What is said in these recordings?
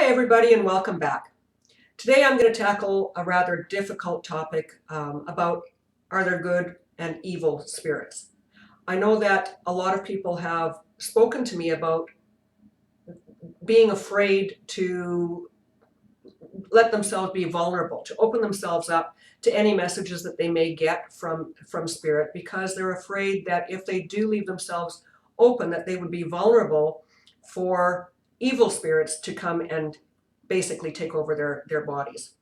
Hi everybody and welcome back. Today I'm going to tackle a rather difficult topic about are there good and evil spirits. I know that a lot of people have spoken to me about being afraid to let themselves be vulnerable, to open themselves up to any messages that they may get from spirit, because they're afraid that if they do leave themselves open, that they would be vulnerable for evil spirits to come and basically take over their bodies.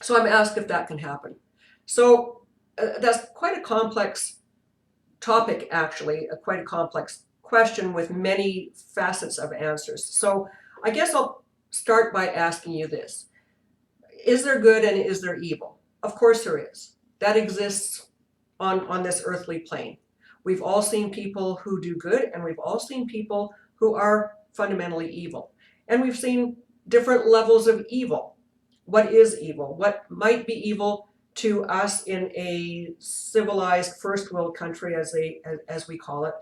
So I'm asked if that can happen. So that's quite a complex topic, actually, quite a complex question with many facets of answers. So I guess I'll start by asking you this. Is there good and is there evil? Of course there is. That exists on this earthly plane. We've all seen people who do good, and we've all seen people who are fundamentally evil. And we've seen different levels of evil. What is evil? What might be evil to us in a civilized first world country, as we call it,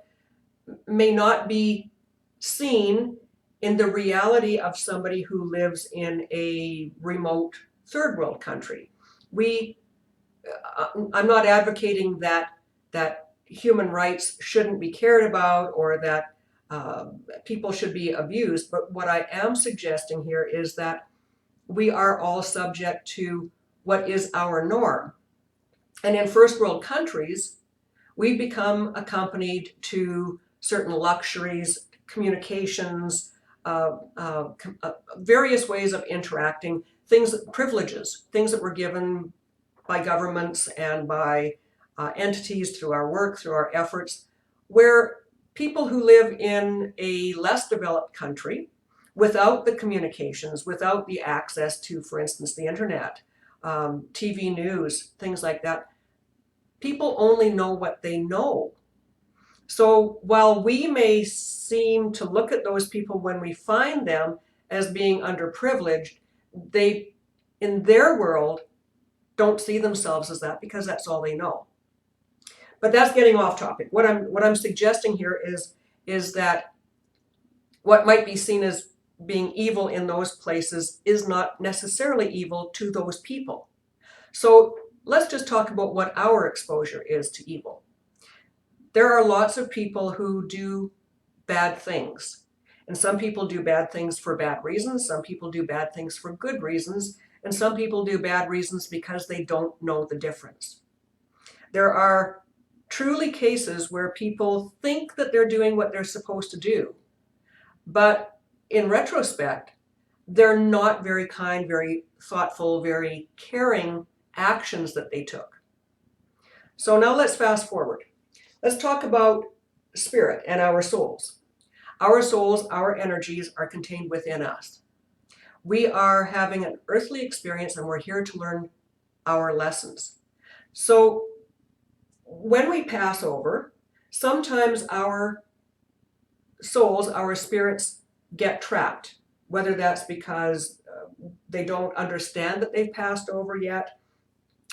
may not be seen in the reality of somebody who lives in a remote third world country. I'm not advocating that human rights shouldn't be cared about or that people should be abused, but what I am suggesting here is that we are all subject to what is our norm. And in first world countries, we become accompanied to certain luxuries, communications, various ways of interacting, privileges, things that were given by governments and by entities through our work, through our efforts, where people who live in a less developed country, without the communications, without the access to, for instance, the internet, TV news, things like that, people only know what they know. So while we may seem to look at those people when we find them as being underprivileged, they, in their world, don't see themselves as that because that's all they know. But that's getting off topic. What I'm suggesting here is that what might be seen as being evil in those places is not necessarily evil to those people. So let's just talk about what our exposure is to evil. There are lots of people who do bad things. And some people do bad things for bad reasons. Some people do bad things for good reasons. And some people do bad reasons because they don't know the difference. There are truly cases where people think that they're doing what they're supposed to do. But in retrospect, they're not very kind, very thoughtful, very caring actions that they took. So now let's fast forward. Let's talk about spirit and our souls. Our souls, our energies are contained within us. We are having an earthly experience and we're here to learn our lessons. So when we pass over, sometimes our souls, our spirits get trapped, whether that's because they don't understand that they've passed over yet,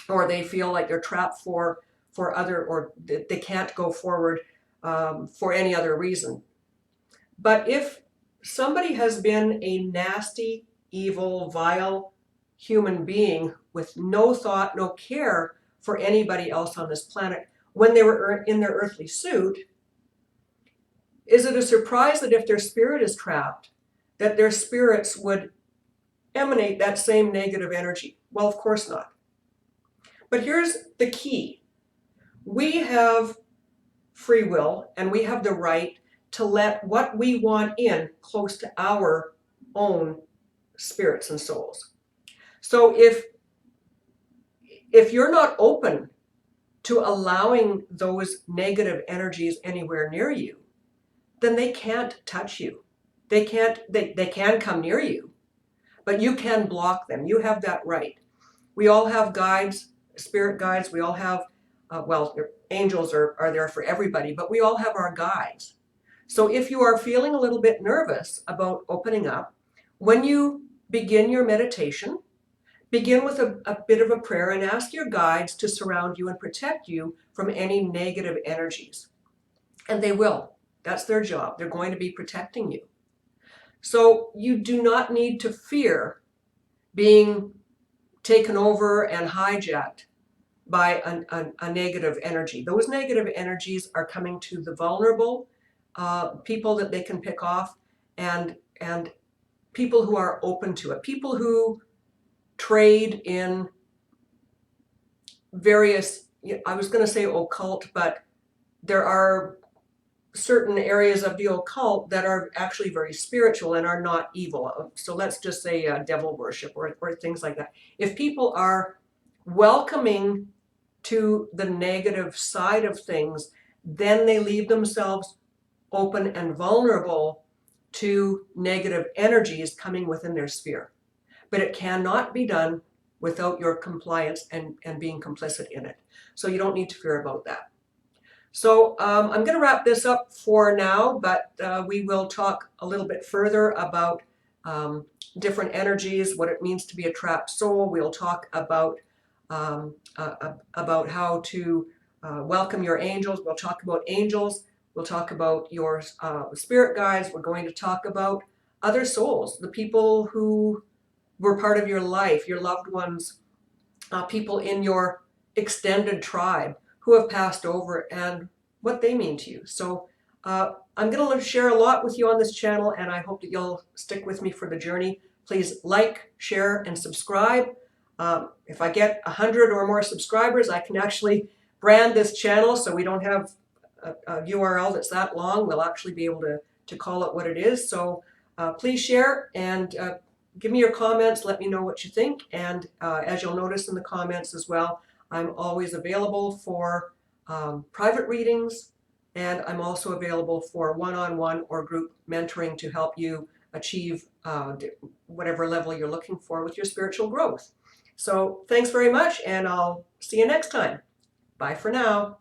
or they feel like they're trapped for other, or they can't go forward for any other reason. But if somebody has been a nasty, evil, vile human being with no thought, no care for anybody else on this planet, when they were in their earthly suit, is it a surprise that if their spirit is trapped, that their spirits would emanate that same negative energy? Well, of course not. But here's the key. We have free will and we have the right to let what we want in close to our own spirits and souls. So if you're not open to allowing those negative energies anywhere near you, then they can't touch you. They can come near you, but you can block them. You have that right. We all have guides, spirit guides. We all have, angels are there for everybody, but we all have our guides. So if you are feeling a little bit nervous about opening up, when you begin your meditation, begin with a bit of a prayer and ask your guides to surround you and protect you from any negative energies. And they will. That's their job. They're going to be protecting you. So you do not need to fear being taken over and hijacked by a negative energy. Those negative energies are coming to the vulnerable people that they can pick off, and people who are open to it, people who trade in various, I was going to say occult, but there are certain areas of the occult that are actually very spiritual and are not evil. So let's just say devil worship or things like that. If people are welcoming to the negative side of things, then they leave themselves open and vulnerable to negative energies coming within their sphere. But it cannot be done without your compliance and being complicit in it. So you don't need to fear about that. So I'm going to wrap this up for now, but we will talk a little bit further about different energies, what it means to be a trapped soul. We'll talk about how to welcome your angels. We'll talk about angels. We'll talk about your spirit guides. We're going to talk about other souls, the people who were part of your life, your loved ones, people in your extended tribe who have passed over and what they mean to you. So I'm going to share a lot with you on this channel, and I hope that you'll stick with me for the journey. Please like, share, and subscribe. If I get 100 or more subscribers, I can actually brand this channel so we don't have a URL that's that long. We'll actually be able to call it what it is. So please share and give me your comments. Let me know what you think. And as you'll notice in the comments as well, I'm always available for private readings, and I'm also available for one-on-one or group mentoring to help you achieve whatever level you're looking for with your spiritual growth. So thanks very much, and I'll see you next time. Bye for now.